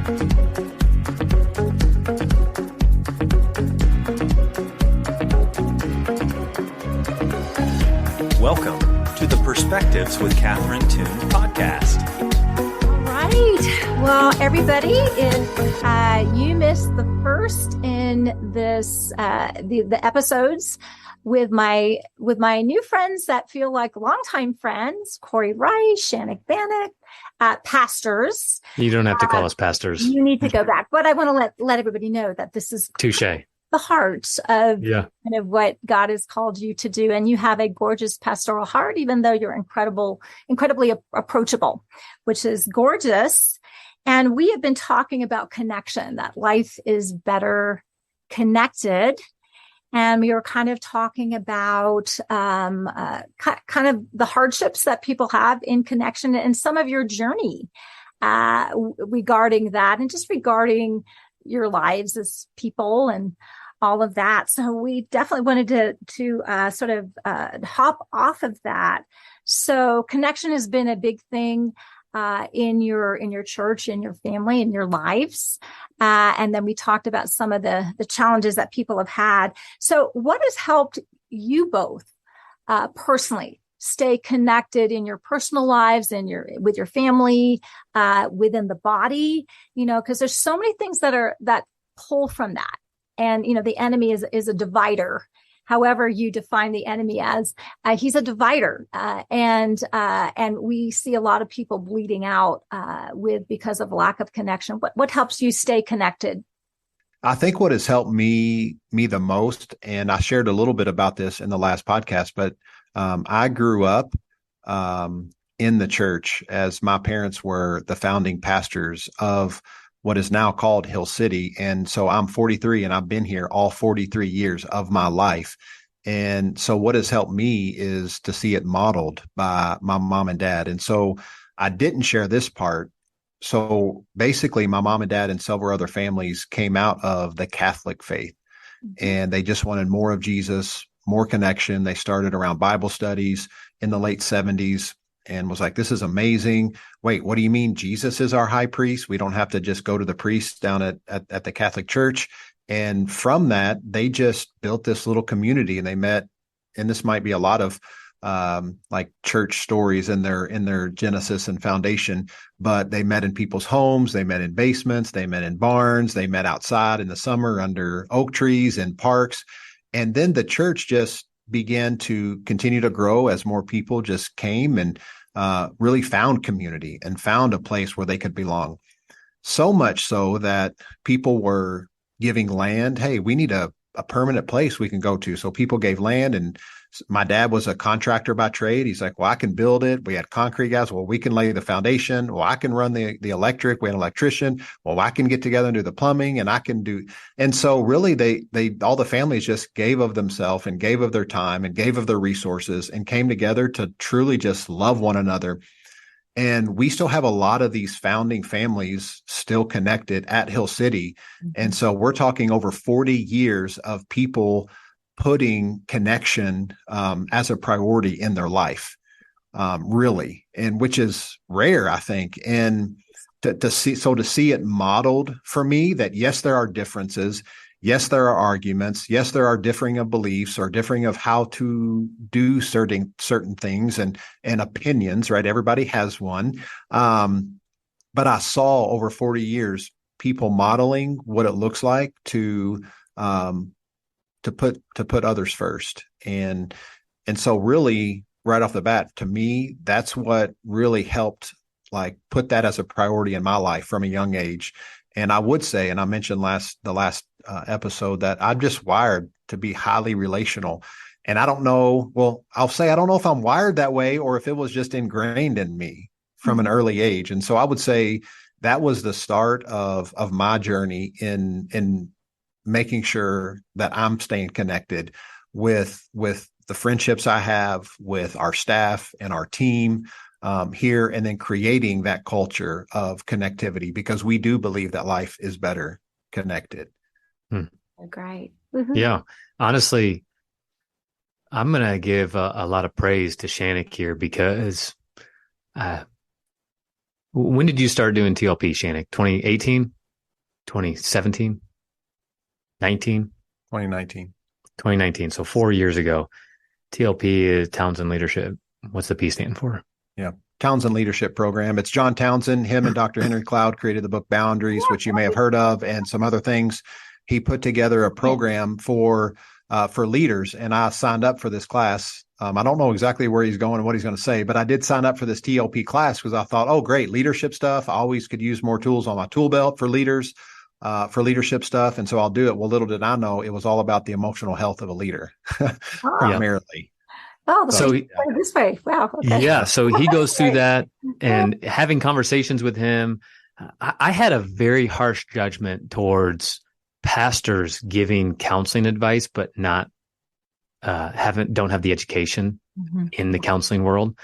Welcome to the Perspectives with Catherine Toon podcast. All right. Well, everybody, if you missed the first in this the episodes with my new friends that feel like longtime friends, Cory, Channock Banet, pastors. You don't have to call us pastors. You need to go back, but I want to let everybody know that this is touche. The heart of kind of what God has called you to do. And you have a gorgeous pastoral heart, even though you're incredibly approachable, which is gorgeous. And we have been talking about connection, that life is better connected. And we were kind of talking about kind of the hardships that people have in connection and some of your journey regarding that and just regarding your lives as people and all of that. So we definitely wanted to sort of hop off of that. So connection has been a big thing in your church, in your family, in your lives. And then we talked about some of the challenges that people have had. So what has helped you both personally stay connected in your personal lives and with your family, within the body, because there's so many things that pull from that. And, the enemy is a divider. However you define the enemy as, he's a divider. And we see a lot of people bleeding out, because of lack of connection. What helps you stay connected? I think what has helped me the most, and I shared a little bit about this in the last podcast, but I grew up in the church as my parents were the founding pastors of what is now called Hill City. And so I'm 43 and I've been here all 43 years of my life. And so what has helped me is to see it modeled by my mom and dad. And so I didn't share this part. So basically my mom and dad and several other families came out of the Catholic faith and they just wanted more of Jesus, more connection. They started around Bible studies in the late 70s and was like, this is amazing. Wait, what do you mean Jesus is our high priest? We don't have to just go to the priest down at the Catholic Church. And from that, they just built this little community and they met, and this might be a lot of like church stories in their genesis and foundation, but they met in people's homes, they met in basements, they met in barns, they met outside in the summer under oak trees and parks. And then the church just began to continue to grow as more people just came and really found community and found a place where they could belong. So much so that people were giving land. Hey, we need a permanent place we can go to. So people gave land, and my dad was a contractor by trade. He's like, well, I can build it. We had concrete guys. Well, we can lay the foundation. Well, I can run the electric. We had an electrician. Well, I can get together and do the plumbing, and I can do. And so really they all the families just gave of themselves and gave of their time and gave of their resources and came together to truly just love one another. And we still have a lot of these founding families still connected at Hill City. Mm-hmm. And so we're talking over 40 years of people putting connection as a priority in their life, really, and which is rare, I think. And to see it modeled for me that, yes, there are differences. Yes, there are arguments. Yes, there are differing of beliefs or differing of how to do certain things and opinions, right? Everybody has one. But I saw over 40 years people modeling what it looks like to put others first. And so really right off the bat, to me, that's what really helped like put that as a priority in my life from a young age. And I would say, and I mentioned the last episode, that I'm just wired to be highly relational. And I don't know, well, I'll say, I don't know if I'm wired that way or if it was just ingrained in me from an early age. And so I would say that was the start of my journey in making sure that I'm staying connected with the friendships I have with our staff and our team here, and then creating that culture of connectivity, because we do believe that life is better connected. Great. Mm-hmm. Yeah. Honestly, I'm going to give a lot of praise to Channock here because When did you start doing TLP, Channock? 2018, 2017, 19? 2019. 2019. So 4 years ago. TLP is Townsend Leadership. What's the P stand for? Yeah. Townsend Leadership Program. It's John Townsend. Him and Dr. Henry Cloud created the book Boundaries, which you may have heard of, and some other things. He put together a program for leaders, and I signed up for this class. I don't know exactly where he's going and what he's going to say, but I did sign up for this TLP class because I thought, oh, great, leadership stuff. I always could use more tools on my tool belt for leaders, for leadership stuff. And so I'll do it. Well, little did I know it was all about the emotional health of a leader, primarily. Oh, so this way. Wow. Okay. Yeah. So he goes through that, and having conversations with him, I had a very harsh judgment towards pastors giving counseling advice, but not don't have the education in the counseling world.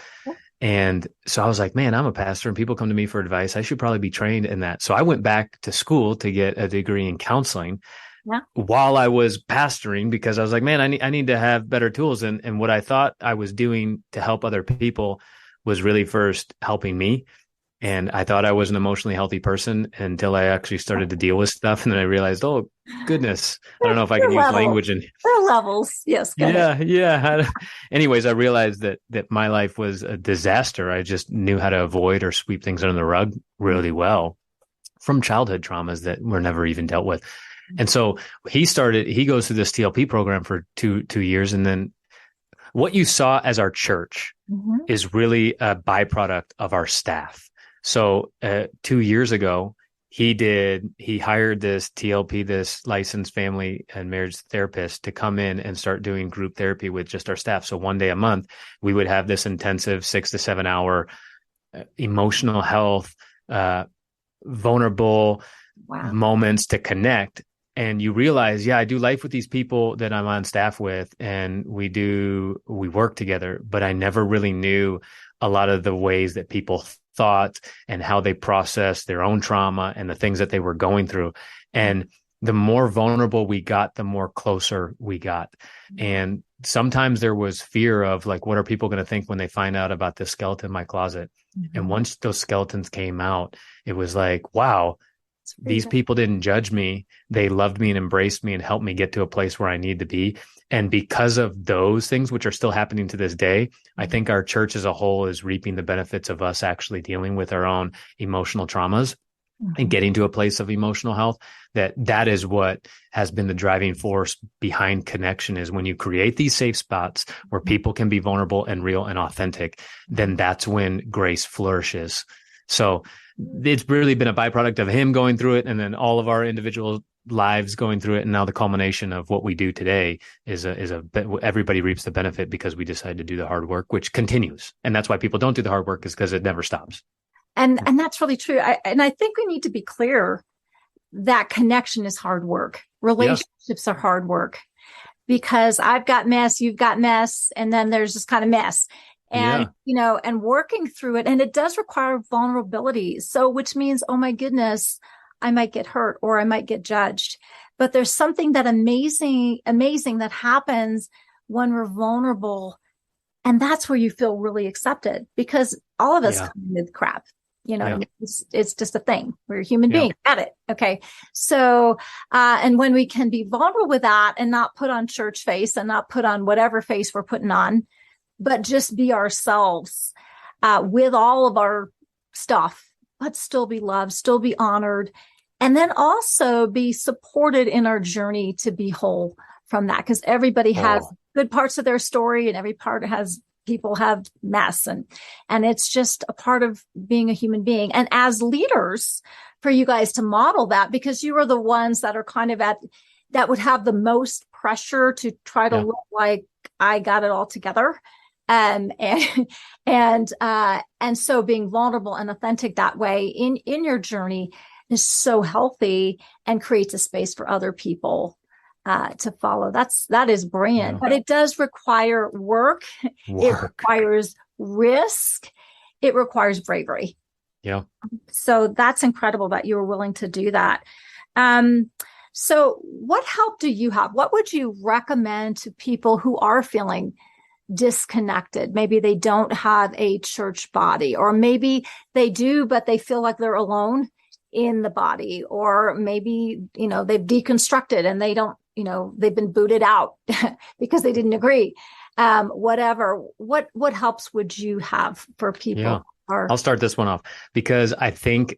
And so I was like, man, I'm a pastor and people come to me for advice. I should probably be trained in that. So I went back to school to get a degree in counseling while I was pastoring, because I was like, man, I need to have better tools. And what I thought I was doing to help other people was really first helping me. And I thought I was an emotionally healthy person until I actually started to deal with stuff. And then I realized, oh, goodness, I don't know if I can use language. And there are levels. Yes. Yeah. Anyways, I realized that my life was a disaster. I just knew how to avoid or sweep things under the rug really well from childhood traumas that were never even dealt with. And so he goes through this TLP program for two years. And then what you saw as our church is really a byproduct of our staff. So 2 years ago, he hired this TLP, this licensed family and marriage therapist, to come in and start doing group therapy with just our staff. So one day a month, we would have this intensive 6 to 7 hour emotional health, vulnerable moments to connect. And you realize, I do life with these people that I'm on staff with, and we work together, but I never really knew a lot of the ways that people thought and how they process their own trauma and the things that they were going through. And the more vulnerable we got, the more closer we got. And sometimes there was fear of like, what are people going to think when they find out about this skeleton in my closet? And once those skeletons came out, it was like, wow, these people didn't judge me. They loved me and embraced me and helped me get to a place where I need to be. And because of those things, which are still happening to this day, I think our church as a whole is reaping the benefits of us actually dealing with our own emotional traumas and getting to a place of emotional health. That is what has been the driving force behind connection, is when you create these safe spots where people can be vulnerable and real and authentic, then that's when grace flourishes. So it's really been a byproduct of him going through it, and then all of our individual lives going through it. And now the culmination of what we do today is everybody reaps the benefit because we decide to do the hard work, which continues. And that's why people don't do the hard work, is because it never stops. And that's really true. I think we need to be clear that connection is hard work. Relationships are hard work, because I've got mess, you've got mess, and then there's this kind of mess. And, and working through it. And it does require vulnerability. So, which means, oh my goodness, I might get hurt or I might get judged. But there's something that amazing that happens when we're vulnerable. And that's where you feel really accepted, because all of us come with crap. It's just a thing. We're a human being. Got it. Okay. So, and when we can be vulnerable with that and not put on church face and not put on whatever face we're putting on, but just be ourselves with all of our stuff, but still be loved, still be honored, and then also be supported in our journey to be whole from that. Because everybody has good parts of their story, and every part people have mess, and it's just a part of being a human being. And as leaders, for you guys to model that, because you are the ones that are kind of that would have the most pressure to try to look like I got it all together. And so being vulnerable and authentic that way in your journey is so healthy and creates a space for other people to follow. That is brilliant, but it does require work. It requires risk. It requires bravery. Yeah. So that's incredible that you were willing to do that. So what help do you have? What would you recommend to people who are feeling disconnected. Maybe they don't have a church body, or maybe they do, but they feel like they're alone in the body, or maybe, they've deconstructed and they don't, they've been booted out because they didn't agree. Whatever, what helps would you have for people? Yeah. I'll start this one off because I think,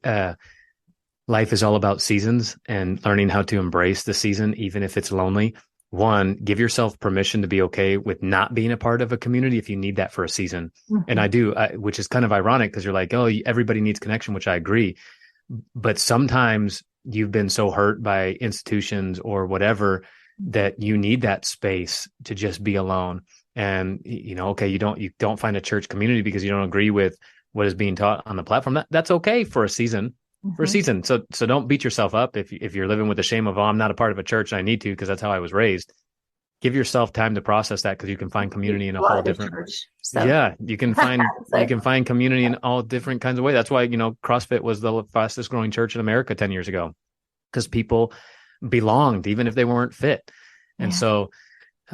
life is all about seasons and learning how to embrace the season, even if it's lonely. One, give yourself permission to be okay with not being a part of a community if you need that for a season. Mm-hmm. And I do, which is kind of ironic because you're like, oh, everybody needs connection, which I agree. But sometimes you've been so hurt by institutions or whatever that you need that space to just be alone. And, okay, you don't find a church community because you don't agree with what is being taught on the platform. That's okay for a season. For a season. So don't beat yourself up if you're living with the shame of, oh, I'm not a part of a church and I need to because that's how I was raised. Give yourself time to process that because you can find community in a whole different church. So. Yeah, you can find community in all different kinds of ways. That's why, CrossFit was the fastest growing church in America 10 years ago because people belonged even if they weren't fit. And so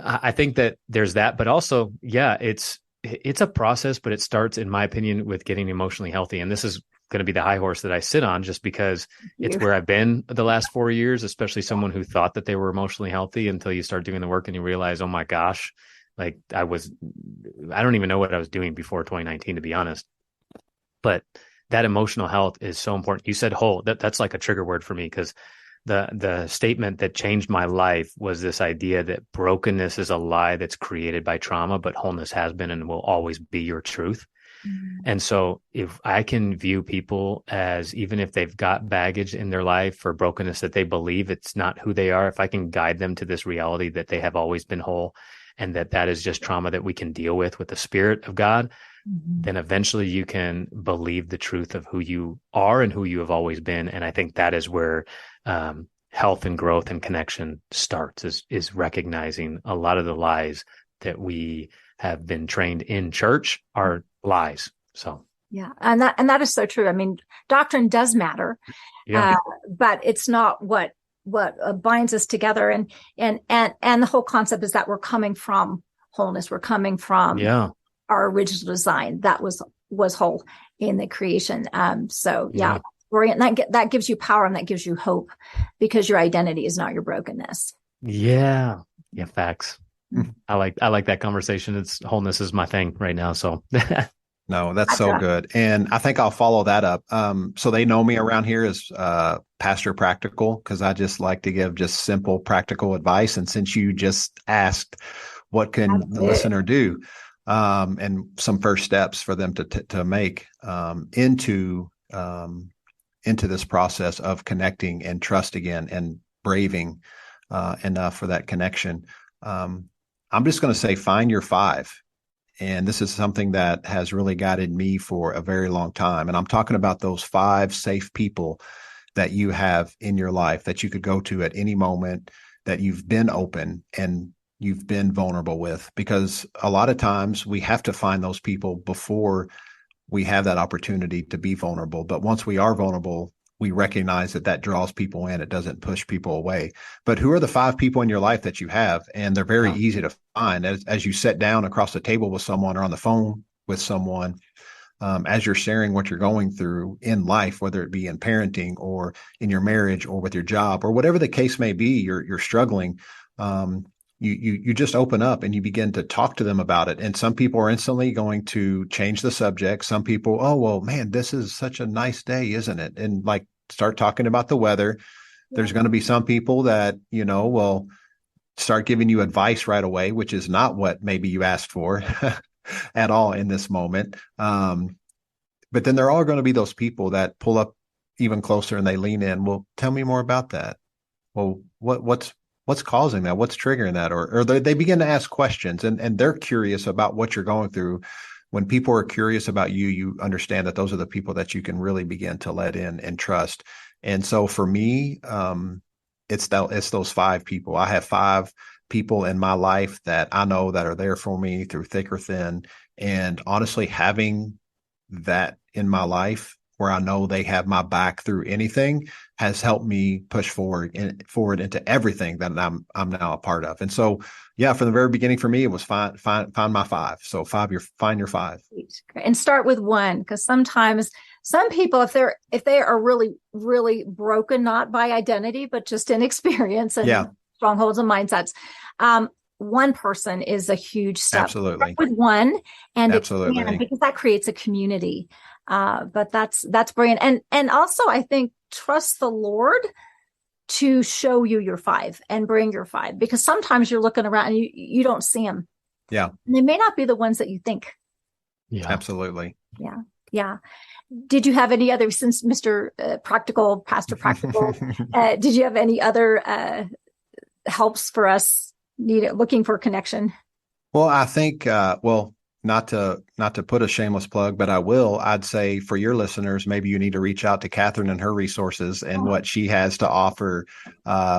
I think that there's that, but also, it's a process, but it starts, in my opinion, with getting emotionally healthy. And this is going to be the high horse that I sit on just because it's where I've been the last 4 years, especially someone who thought that they were emotionally healthy until you start doing the work and you realize, oh my gosh, like I don't even know what I was doing before 2019, to be honest. But that emotional health is so important. You said whole, that's like a trigger word for me because the statement that changed my life was this idea that brokenness is a lie that's created by trauma, but wholeness has been and will always be your truth. And so if I can view people as, even if they've got baggage in their life or brokenness that they believe it's not who they are, if I can guide them to this reality that they have always been whole and that is just trauma that we can deal with the Spirit of God, then eventually you can believe the truth of who you are and who you have always been. And I think that is where health and growth and connection starts, is recognizing a lot of the lies that we have been trained in church are lies. So yeah, and that is so true. I mean, doctrine does matter, but it's not what binds us together. And the whole concept is that we're coming from wholeness. We're coming from our original design that was whole in the creation. That gives you power and that gives you hope because your identity is not your brokenness. Yeah, facts. I like that conversation. It's wholeness is my thing right now. So no, that's so good. And I think I'll follow that up. So they know me around here as Pastor Practical because I just like to give just simple practical advice. And since you just asked, what can the listener do? And some first steps for them to make into this process of connecting and trust again and braving enough for that connection. I'm just going to say, find your 5. And this is something that has really guided me for a very long time. And I'm talking about those 5 safe people that you have in your life that you could go to at any moment, that you've been open and you've been vulnerable with, because a lot of times we have to find those people before we have that opportunity to be vulnerable. But once we are vulnerable, we recognize that draws people in. It doesn't push people away. But who are the 5 people in your life that you have? And they're very easy to find as you sit down across the table with someone or on the phone with someone, as you're sharing what you're going through in life, whether it be in parenting or in your marriage or with your job or whatever the case may be, you're struggling. You just open up and you begin to talk to them about it. And some people are instantly going to change the subject. Some people, oh, well, man, this is such a nice day, isn't it? And like start talking about the weather. There's going to be some people that, will start giving you advice right away, which is not what maybe you asked for at all in this moment. But then there are going to be those people that pull up even closer and they lean in. Well, tell me more about that. Well, what's causing that? What's triggering that? Or they begin to ask questions and they're curious about what you're going through. When people are curious about you, you understand that those are the people that you can really begin to let in and trust. And so for me, it's those 5 people. I have 5 people in my life that I know that are there for me through thick or thin. And honestly, having that in my life where I know they have my back through anything has helped me push forward into everything that I'm now a part of. And so, yeah, from the very beginning for me, it was find my five. So find your five. And start with one, because sometimes some people, if they are really, really broken, not by identity, but just in experience and strongholds and mindsets, one person is a huge step. Absolutely. Start with one and absolutely expand, because that creates a community. But that's brilliant. And also I think trust the Lord to show you your five and bring your five, because sometimes you're looking around and you don't see them. Yeah. And they may not be the ones that you think. Yeah, absolutely. Yeah. Yeah. Did you have any other, since Pastor Practical, did you have any other helps for us looking for connection? Well, I think, not to put a shameless plug, but I'd say for your listeners, maybe you need to reach out to Catherine and her resources and what she has to offer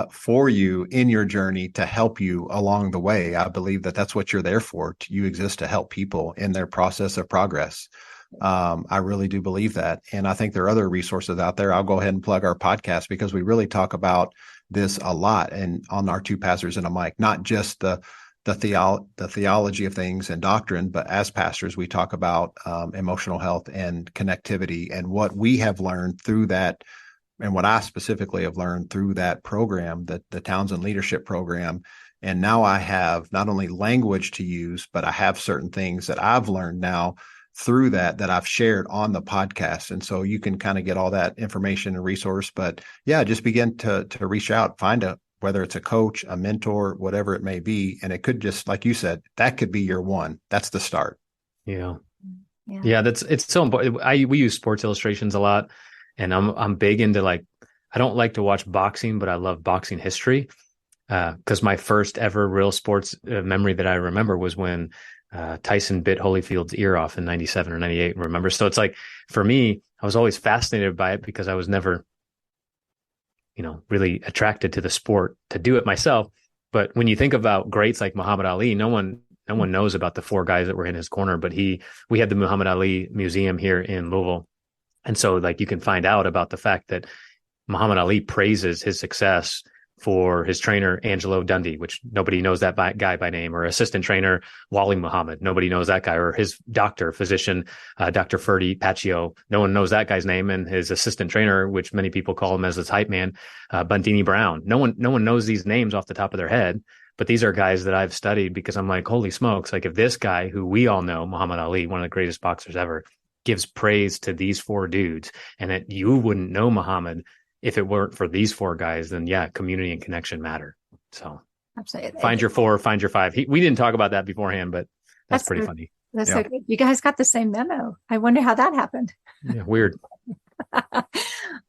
for you in your journey to help you along the way. I believe that that's what you're there for. You exist to help people in their process of progress. I really do believe that. And I think there are other resources out there. I'll go ahead and plug our podcast, because we really talk about this a lot and on our Two Pastors and a Mic, not just the theology of things and doctrine, but as pastors, we talk about emotional health and connectivity and what we have learned through that. And what I specifically have learned through that program, the Townsend Leadership Program. And now I have not only language to use, but I have certain things that I've learned now through that I've shared on the podcast. And so you can kind of get all that information and resource, but yeah, just begin to reach out, whether it's a coach, a mentor, whatever it may be. And it could just, like you said, that could be your one. That's the start. Yeah. It's so important. We use sports illustrations a lot, and I'm big into, like, I don't like to watch boxing, but I love boxing history. Cause my first ever real sports memory that I remember was when Tyson bit Holyfield's ear off in 97 or 98. Remember? So it's like, for me, I was always fascinated by it because I was never, really attracted to the sport to do it myself. But when you think about greats like Muhammad Ali, no one knows about the four guys that were in his corner, but we had the Muhammad Ali Museum here in Louisville. And so, like, you can find out about the fact that Muhammad Ali praises his success for his trainer, Angelo Dundee, which nobody knows that guy by name, or assistant trainer, Wally Muhammad. Nobody knows that guy, or his physician, Dr. Ferdy Paccio. No one knows that guy's name, and his assistant trainer, which many people call him as his hype man, Bundini Brown. No one knows these names off the top of their head, but these are guys that I've studied, because I'm like, holy smokes. Like, if this guy, who we all know, Muhammad Ali, one of the greatest boxers ever, gives praise to these four dudes, and that you wouldn't know Muhammad if it weren't for these four guys, then yeah, community and connection matter. So absolutely, find your four, find your five. We didn't talk about that beforehand, but that's pretty funny. That's so good. You guys got the same memo. I wonder how that happened. Yeah, weird.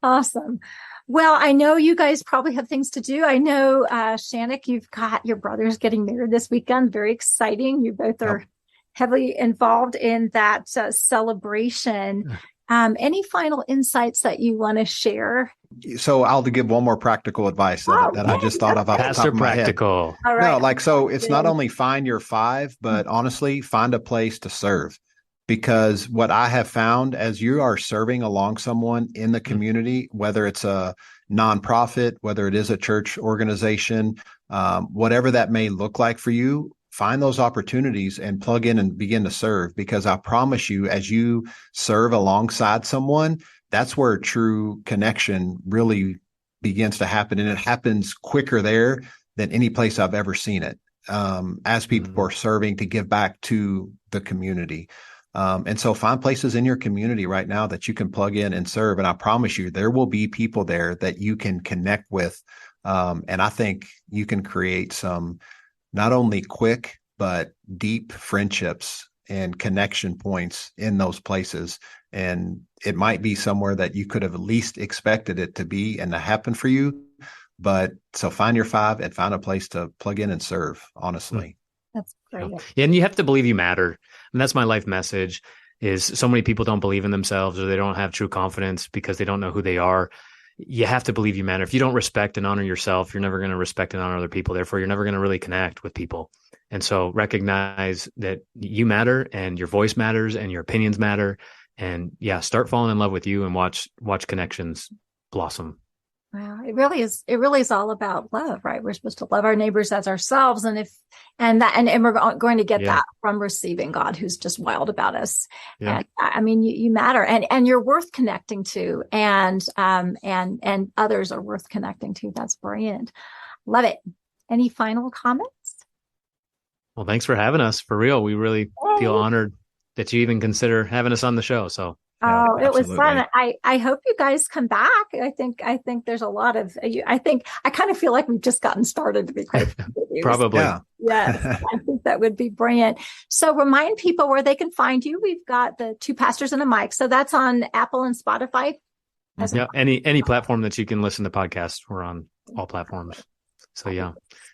Awesome. Well, I know you guys probably have things to do. I know, Channock, you've got your brother's getting married this weekend. Very exciting. You both are heavily involved in that celebration. Any final insights that you want to share? So I'll give one more practical advice that I just thought of off the top of my head. All right. No, so it's not only find your five, but honestly, find a place to serve. Because what I have found, as you are serving along someone in the community, whether it's a nonprofit, whether it is a church organization, whatever that may look like for you, find those opportunities and plug in and begin to serve. Because I promise you, as you serve alongside someone, that's where true connection really begins to happen. And it happens quicker there than any place I've ever seen it, as people are serving to give back to the community. And so find places in your community right now that you can plug in and serve. And I promise you, there will be people there that you can connect with. And I think you can create some not only quick, but deep friendships and connection points in those places. And it might be somewhere that you could have at least expected it to be and to happen for you. But so find your five and find a place to plug in and serve, honestly. That's great. Yeah, and you have to believe you matter. And that's my life message, is so many people don't believe in themselves, or they don't have true confidence because they don't know who they are. You have to believe you matter. If you don't respect and honor yourself, you're never going to respect and honor other people. Therefore, you're never going to really connect with people. And so recognize that you matter, and your voice matters, and your opinions matter. and start falling in love with you and watch connections blossom. Wow. It really is all about love, right? We're supposed to love our neighbors as ourselves. And we're going to get that from receiving God, who's just wild about us. Yeah. And I mean, you matter, and you're worth connecting to, and others are worth connecting to. That's brilliant. Love it. Any final comments? Well, thanks for having us. For real. We really feel honored that you even consider having us on the show. So. Oh, it was fun. I hope you guys come back. I think there's a lot of, I kind of feel like we've just gotten started, to be quite frank with you. Probably. Yes. I think that would be brilliant. So remind people where they can find you. We've got the Two Pastors and a Mic. So that's on Apple and Spotify. Any platform that you can listen to podcasts. We're on all platforms. So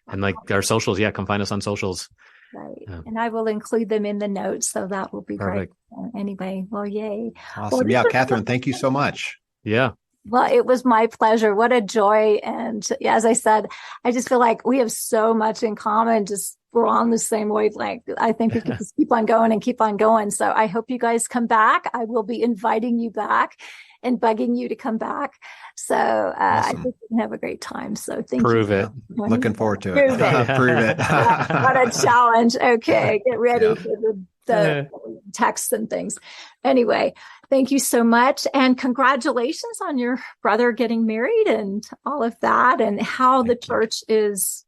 and like our socials. Come find us on socials. Right. Yeah. And I will include them in the notes. So that will be perfect. Great. Anyway, well, yay. Awesome. Well, Catherine, thank you so much. Yeah. Well, it was my pleasure. What a joy. And as I said, I just feel like we have so much in common. Just we're on the same wavelength. I think we can just keep on going. So I hope you guys come back. I will be inviting you back and bugging you to come back. So awesome. I think we can have a great time. So thank you. Prove it. Looking forward to it. Prove it. What a challenge. Okay. Get ready for the texts and things. Anyway, thank you so much. And congratulations on your brother getting married and all of that, and how the church is.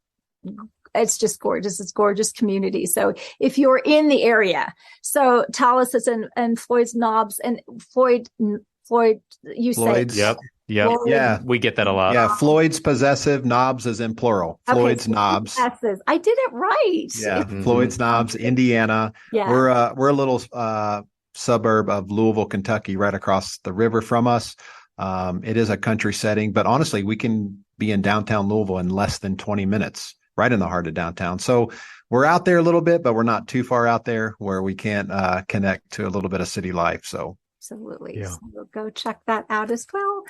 It's just gorgeous. It's gorgeous community. So if you're in the area, so tell us it's in Floyd's Knobs and Floyd, you Floyd's. Say. Yep. Floyd. Yeah. We get that a lot. Yeah. Floyd's possessive, Knobs is in plural. Floyd's Knobs. Possessive. I did it right. Yeah. Mm-hmm. Floyd's Knobs, Indiana. Yeah. We're a little suburb of Louisville, Kentucky, right across the river from us. It is a country setting, but honestly, we can be in downtown Louisville in less than 20 minutes, right in the heart of downtown. So we're out there a little bit, but we're not too far out there where we can't connect to a little bit of city life. So. Absolutely. Yeah. So we'll go check that out as well.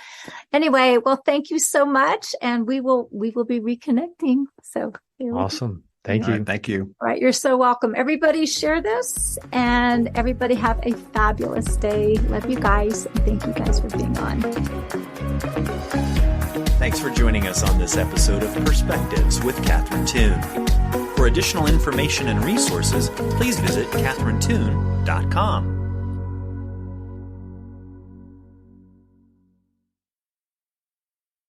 Anyway, well, thank you so much. And we will be reconnecting. So awesome. Thank you. Right, thank you. All right. You're so welcome. Everybody share this, and everybody have a fabulous day. Love you guys. And thank you guys for being on. Thanks for joining us on this episode of Perspectives with Catherine Toon. For additional information and resources, please visit catherinetoon.com.